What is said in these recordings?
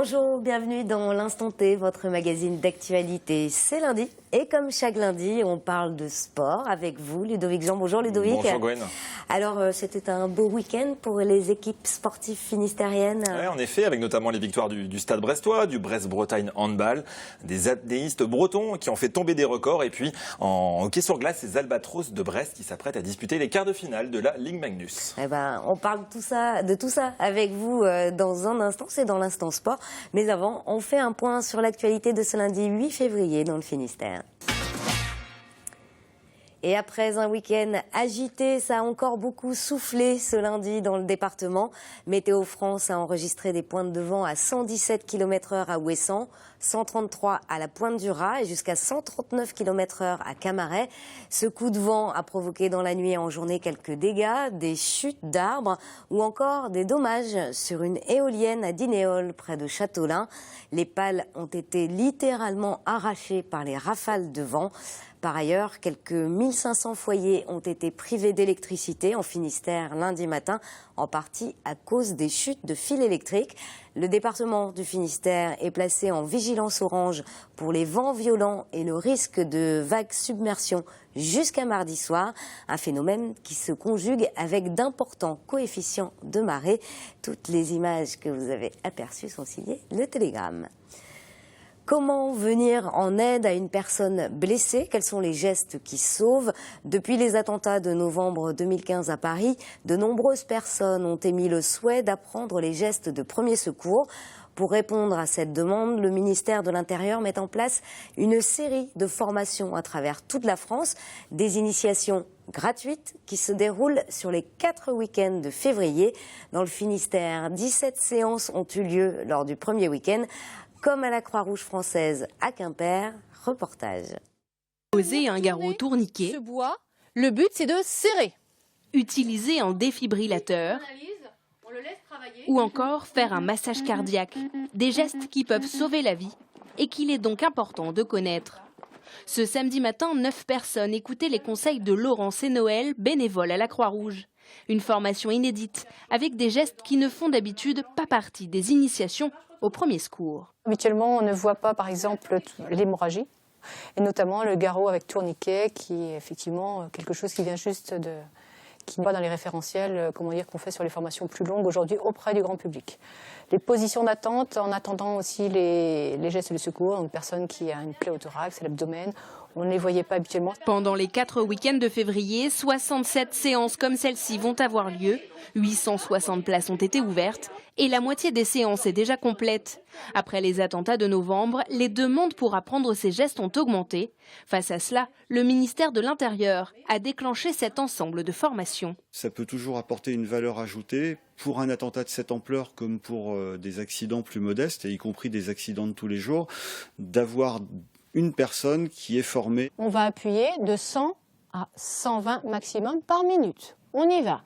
Bonjour, bienvenue dans l'Instant T, votre magazine d'actualité. C'est lundi et comme chaque lundi, on parle de sport avec vous, Ludovic Jean. Bonjour Ludovic. Bonjour Gwen. Alors, c'était un beau week-end pour les équipes sportives finistériennes. Oui, en effet, avec notamment les victoires du Stade brestois, du Brest-Bretagne handball, des athéistes bretons qui ont fait tomber des records, et puis en hockey sur glace, les Albatros de Brest qui s'apprêtent à disputer les quarts de finale de la Ligue Magnus. Eh ben, on parle de tout ça avec vous dans un instant, c'est dans l'Instant Sport. Mais avant, on fait un point sur l'actualité de ce lundi 8 février dans le Finistère. Et après un week-end agité, ça a encore beaucoup soufflé ce lundi dans le département. Météo France a enregistré des pointes de vent à 117 km/h à Ouessant, 133 à la Pointe du Raz et jusqu'à 139 km/h à Camaret. Ce coup de vent a provoqué dans la nuit et en journée quelques dégâts, des chutes d'arbres ou encore des dommages sur une éolienne à Dinéol près de Châteaulin. Les pales ont été littéralement arrachées par les rafales de vent. Par ailleurs, quelques 1500 foyers ont été privés d'électricité en Finistère lundi matin, en partie à cause des chutes de fils électriques. Le département du Finistère est placé en vigilance orange pour les vents violents et le risque de vagues submersion jusqu'à mardi soir, un phénomène qui se conjugue avec d'importants coefficients de marée. Toutes les images que vous avez aperçues sont signées Le Télégramme. Comment venir en aide à une personne blessée? Quels sont les gestes qui sauvent? Depuis les attentats de novembre 2015 à Paris, de nombreuses personnes ont émis le souhait d'apprendre les gestes de premier secours. Pour répondre à cette demande, le ministère de l'Intérieur met en place une série de formations à travers toute la France, des initiations gratuites qui se déroulent sur les 4 week-ends de février. Dans le Finistère, 17 séances ont eu lieu lors du premier week-end. Comme à la Croix-Rouge française à Quimper, reportage. Poser un garrot tourniquet. Ce bois, le but c'est de serrer. Utiliser un défibrillateur. Ou encore faire un massage cardiaque. Des gestes qui peuvent sauver la vie et qu'il est donc important de connaître. Ce samedi matin, 9 personnes écoutaient les conseils de Laurence et Noël, bénévoles à la Croix-Rouge. Une formation inédite avec des gestes qui ne font d'habitude pas partie des initiations au premier secours. Habituellement, on ne voit pas, par exemple, l'hémorragie, et notamment le garrot avec tourniquet, qui est effectivement quelque chose qui vient juste qui n'est pas dans les référentiels, qu'on fait sur les formations plus longues aujourd'hui auprès du grand public. Les positions d'attente, en attendant aussi les gestes de secours, une personne qui a une plaie au thorax, à l'abdomen, on ne les voyait pas habituellement. Pendant les 4 week-ends de février, 67 séances comme celle-ci vont avoir lieu. 860 places ont été ouvertes et la moitié des séances est déjà complète. Après les attentats de novembre, les demandes pour apprendre ces gestes ont augmenté. Face à cela, le ministère de l'Intérieur a déclenché cet ensemble de formations. Ça peut toujours apporter une valeur ajoutée pour un attentat de cette ampleur comme pour des accidents plus modestes, et y compris des accidents de tous les jours, d'avoir une personne qui est formée. On va appuyer de 100 à 120 maximum par minute. On y va.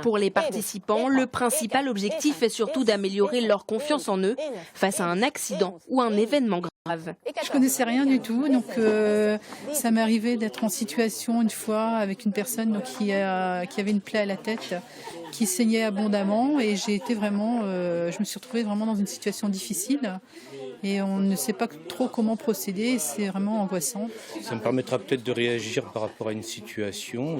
Pour les participants, le principal objectif est surtout d'améliorer leur confiance en eux face à un accident ou un événement grave. Je connaissais rien du tout, donc ça m'est arrivé d'être en situation une fois avec une personne qui avait une plaie à la tête, qui saignait abondamment, et j'ai été vraiment, je me suis retrouvée vraiment dans une situation difficile. Et on ne sait pas trop comment procéder, et c'est vraiment angoissant. Ça me permettra peut-être de réagir par rapport à une situation,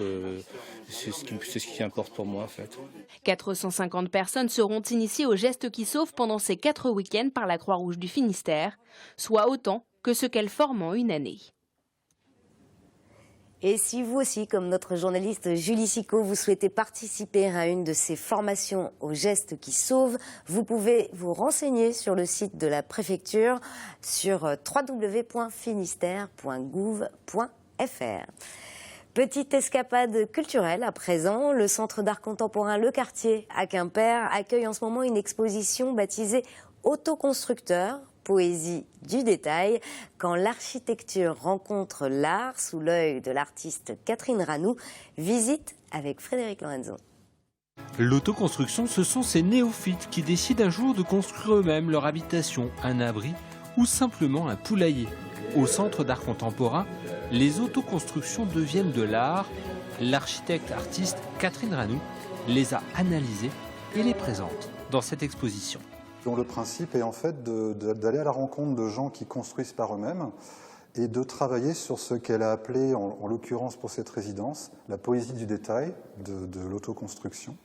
c'est ce qui importe pour moi en fait. 450 personnes seront initiées aux gestes qui sauvent pendant ces 4 week-ends par la Croix-Rouge du Finistère, soit autant que ce qu'elle forme en une année. Et si vous aussi, comme notre journaliste Julie Sicot, vous souhaitez participer à une de ces formations aux gestes qui sauvent, vous pouvez vous renseigner sur le site de la préfecture sur www.finistère.gouv.fr. Petite escapade culturelle à présent, le Centre d'art contemporain Le Quartier à Quimper accueille en ce moment une exposition baptisée Autoconstructeur, poésie du détail, quand l'architecture rencontre l'art sous l'œil de l'artiste Catherine Ranou. Visite avec Frédéric Lorenzo. L'autoconstruction, ce sont ces néophytes qui décident un jour de construire eux-mêmes leur habitation, un abri ou simplement un poulailler. Au Centre d'art contemporain, les autoconstructions deviennent de l'art. L'architecte-artiste Catherine Ranou les a analysées et les présente dans cette exposition. dont le principe est en fait d'aller à la rencontre de gens qui construisent par eux-mêmes et de travailler sur ce qu'elle a appelé, en l'occurrence pour cette résidence, la poésie du détail de l'autoconstruction.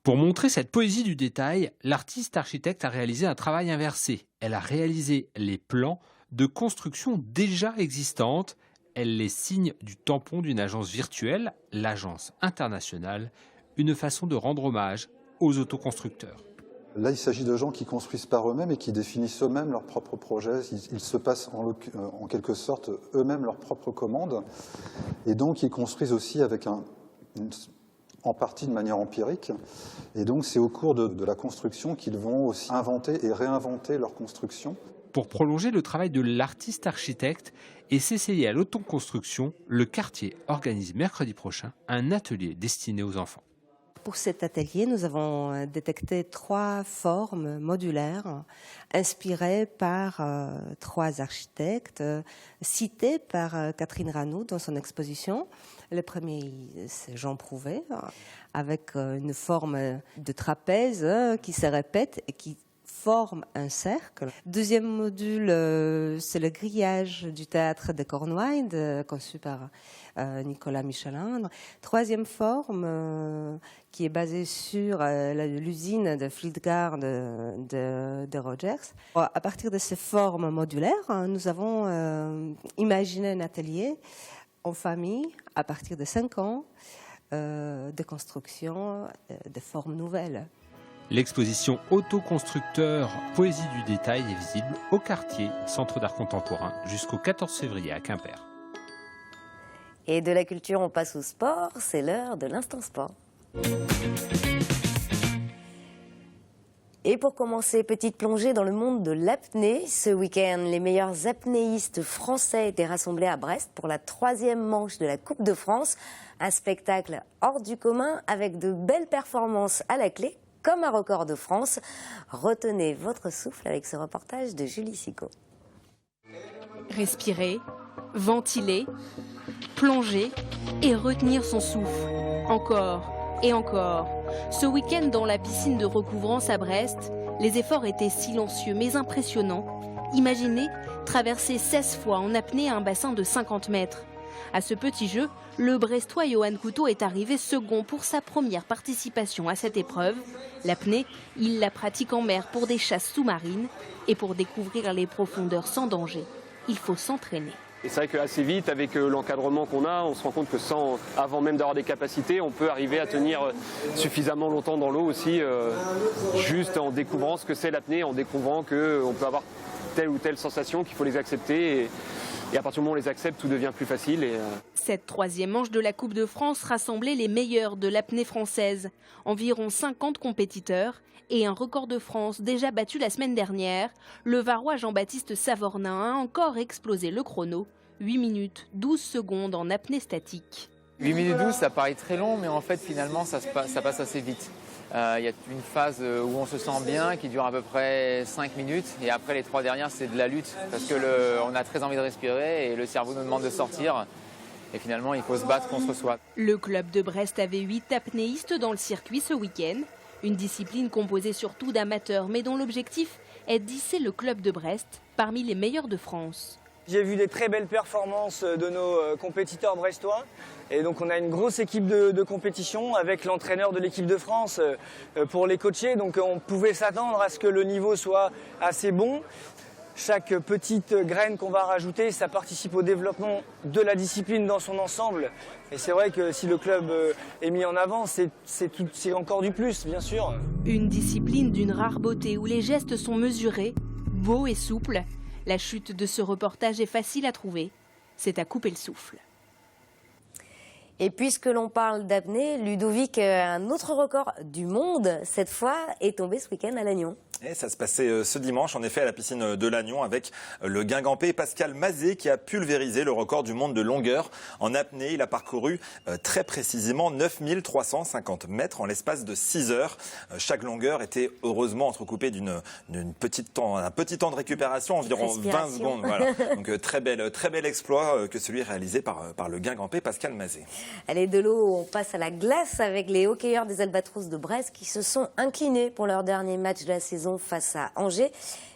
Pour montrer cette poésie du détail, l'artiste architecte a réalisé un travail inversé. Elle a réalisé les plans de construction déjà existantes. Elle les signe du tampon d'une agence virtuelle, l'Agence internationale, une façon de rendre hommage aux autoconstructeurs. Là, il s'agit de gens qui construisent par eux-mêmes et qui définissent eux-mêmes leurs propres projets. Ils se passent en quelque sorte eux-mêmes leurs propres commandes. Et donc, ils construisent aussi avec en partie de manière empirique. Et donc, c'est au cours de la construction qu'ils vont aussi inventer et réinventer leur construction. Pour prolonger le travail de l'artiste architecte et s'essayer à l'autoconstruction, le quartier organise mercredi prochain un atelier destiné aux enfants. Pour cet atelier, nous avons détecté 3 formes modulaires inspirées par 3 architectes cités par Catherine Ranoux dans son exposition. Le premier, c'est Jean Prouvé, avec une forme de trapèze qui se répète et qui forme un cercle. Deuxième module, c'est le grillage du théâtre de Cornouailles, conçu par Nicolas Michelin. Troisième forme, qui est basée sur l'usine de Flytgard de Rogers. À partir de ces formes modulaires, nous avons imaginé un atelier en famille, à partir de 5 ans, de construction de formes nouvelles. L'exposition Autoconstructeur Poésie du détail est visible au quartier Centre d'art contemporain jusqu'au 14 février à Quimper. Et de la culture, on passe au sport. C'est l'heure de l'instant sport. Et pour commencer, petite plongée dans le monde de l'apnée. Ce week-end, les meilleurs apnéistes français étaient rassemblés à Brest pour la 3e manche de la Coupe de France. Un spectacle hors du commun avec de belles performances à la clé, comme un record de France. Retenez votre souffle avec ce reportage de Julie Sicot. Respirer, ventiler, plonger et retenir son souffle. Encore et encore. Ce week-end, dans la piscine de recouvrance à Brest, les efforts étaient silencieux mais impressionnants. Imaginez traverser 16 fois en apnée un bassin de 50 mètres. À ce petit jeu, le Brestois Johan Couteau est arrivé second pour sa première participation à cette épreuve. L'apnée, il la pratique en mer pour des chasses sous-marines et pour découvrir les profondeurs sans danger. Il faut s'entraîner. Et c'est vrai qu'assez vite, avec l'encadrement qu'on a, on se rend compte que avant même d'avoir des capacités, on peut arriver à tenir suffisamment longtemps dans l'eau aussi, juste en découvrant ce que c'est l'apnée, en découvrant qu'on peut avoir telle ou telle sensation, qu'il faut les accepter. Et à partir du moment où on les accepte, tout devient plus facile. Cette 3e manche de la Coupe de France rassemblait les meilleurs de l'apnée française. Environ 50 compétiteurs et un record de France déjà battu la semaine dernière. Le Varois Jean-Baptiste Savornin a encore explosé le chrono. 8 minutes 12 secondes en apnée statique. 8 minutes 12, ça paraît très long, mais en fait, finalement, ça passe assez vite. Il y a une phase où on se sent bien, qui dure à peu près 5 minutes. Et après, les 3 dernières, c'est de la lutte. Parce qu'on a très envie de respirer et le cerveau nous demande de sortir. Et finalement, il faut se battre contre soi. Le club de Brest avait 8 apnéistes dans le circuit ce week-end. Une discipline composée surtout d'amateurs, mais dont l'objectif est d'hisser le club de Brest parmi les meilleurs de France. J'ai vu des très belles performances de nos compétiteurs brestois. Et donc on a une grosse équipe de compétition avec l'entraîneur de l'équipe de France pour les coacher. Donc on pouvait s'attendre à ce que le niveau soit assez bon. Chaque petite graine qu'on va rajouter, ça participe au développement de la discipline dans son ensemble. Et c'est vrai que si le club est mis en avant, c'est encore du plus, bien sûr. Une discipline d'une rare beauté où les gestes sont mesurés, beaux et souples. La chute de ce reportage est facile à trouver. C'est à couper le souffle. Et puisque l'on parle d'apnée, Ludovic, un autre record du monde, cette fois, est tombé ce week-end à Lannion. Et ça se passait ce dimanche, en effet, à la piscine de Lannion, avec le Guingampais Pascal Mazet qui a pulvérisé le record du monde de longueur en apnée. Il a parcouru très précisément 9350 mètres en l'espace de 6 heures. Chaque longueur était heureusement entrecoupée d'un petit temps de récupération, environ 20 secondes. Voilà. Donc très bel exploit que celui réalisé par le Guingampais Pascal Mazet. Allez, de l'eau, on passe à la glace avec les hockeyeurs des Albatros de Brest qui se sont inclinés pour leur dernier match de la saison maison face à Angers.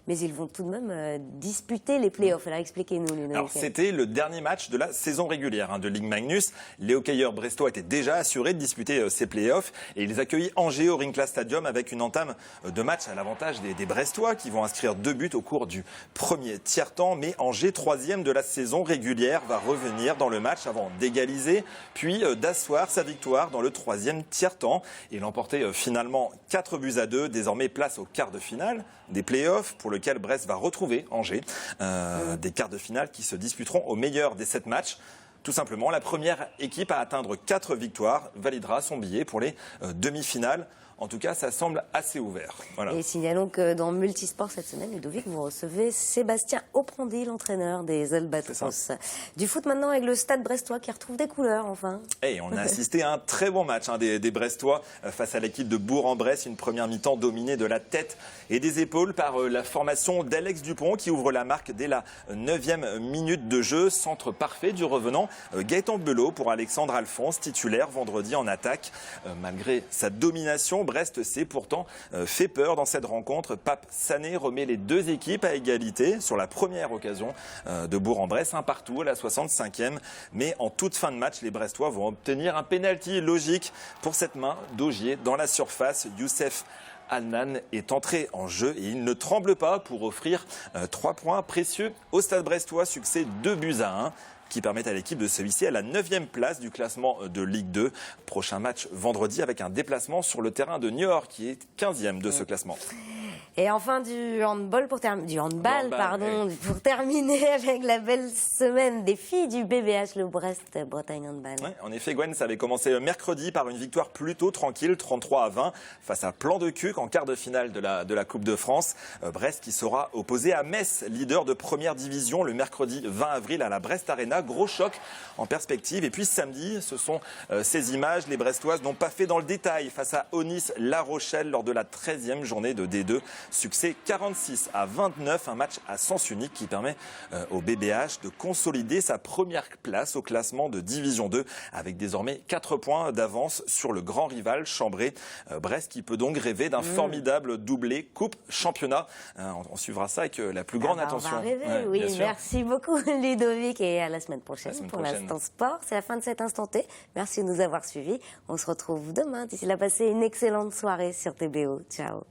Mais ils vont tout de même disputer les playoffs. Alors expliquez-nous, Ludovic. Alors c'était le dernier match de la saison régulière de Ligue Magnus. Les hockeyeurs brestois étaient déjà assurés de disputer ces playoffs et ils accueillent Angers au Ringkla Stadium avec une entame de match à l'avantage des Brestois qui vont inscrire 2 buts au cours du premier tiers-temps. Mais Angers, 3e de la saison régulière, va revenir dans le match avant d'égaliser, puis d'asseoir sa victoire dans le 3e tiers-temps et l'emporter finalement 4-2. Désormais place au quart de finale des playoffs pour lequel Brest va retrouver Angers. Des quarts de finale qui se disputeront au meilleur des 7 matchs. Tout simplement, la première équipe à atteindre 4 victoires validera son billet pour les demi-finales. En tout cas, ça semble assez ouvert. Voilà. Et signalons que dans Multisport cette semaine, Ludovic, vous recevez Sébastien Auprandi, l'entraîneur des Albatros. Du foot maintenant avec le Stade brestois qui retrouve des couleurs enfin. Et on a assisté à un très bon match des Brestois face à l'équipe de Bourg-en-Bresse. Une première mi-temps dominée de la tête et des épaules par la formation d'Alex Dupont qui ouvre la marque dès la 9e minute de jeu. Centre parfait du revenant Gaëtan Belot pour Alexandre Alphonse, titulaire vendredi en attaque. Malgré sa domination, Brest s'est pourtant fait peur dans cette rencontre. Pape Sané remet les 2 équipes à égalité sur la première occasion de Bourg-en-Bresse, 1-1 à la 65e. Mais en toute fin de match, les Brestois vont obtenir un pénalty logique pour cette main d'Augier dans la surface. Youssef Alnan est entré en jeu et il ne tremble pas pour offrir 3 points précieux au Stade brestois. Succès 2-1. Qui permettent à l'équipe de se hisser à la 9e place du classement de Ligue 2. Prochain match vendredi avec un déplacement sur le terrain de Niort qui est 15e de ce classement. Et enfin du handball pour terminer avec la belle semaine des filles du BBH, le Brest Bretagne Handball. Ouais, en effet, Gwen, ça avait commencé mercredi par une victoire plutôt tranquille, 33-20 face à Plan de Cuques en quart de finale de la Coupe de France. Brest qui sera opposé à Metz, leader de première division, le mercredi 20 avril à la Brest Arena. Gros choc en perspective. Et puis samedi, ce sont ces images. Les Brestoises n'ont pas fait dans le détail face à Onis La Rochelle lors de la 13e journée de D2. Succès 46-29, un match à sens unique qui permet au BBH de consolider sa première place au classement de Division 2 avec désormais 4 points d'avance sur le grand rival Chambray. Brest qui peut donc rêver d'un formidable doublé Coupe-Championnat. On suivra ça avec la plus grande attention. On va rêver, oui. Merci beaucoup Ludovic et à la semaine prochaine pour l'Instant Sport. C'est la fin de cet Instant T. Merci de nous avoir suivis. On se retrouve demain. D'ici là, passez une excellente soirée sur TBO. Ciao.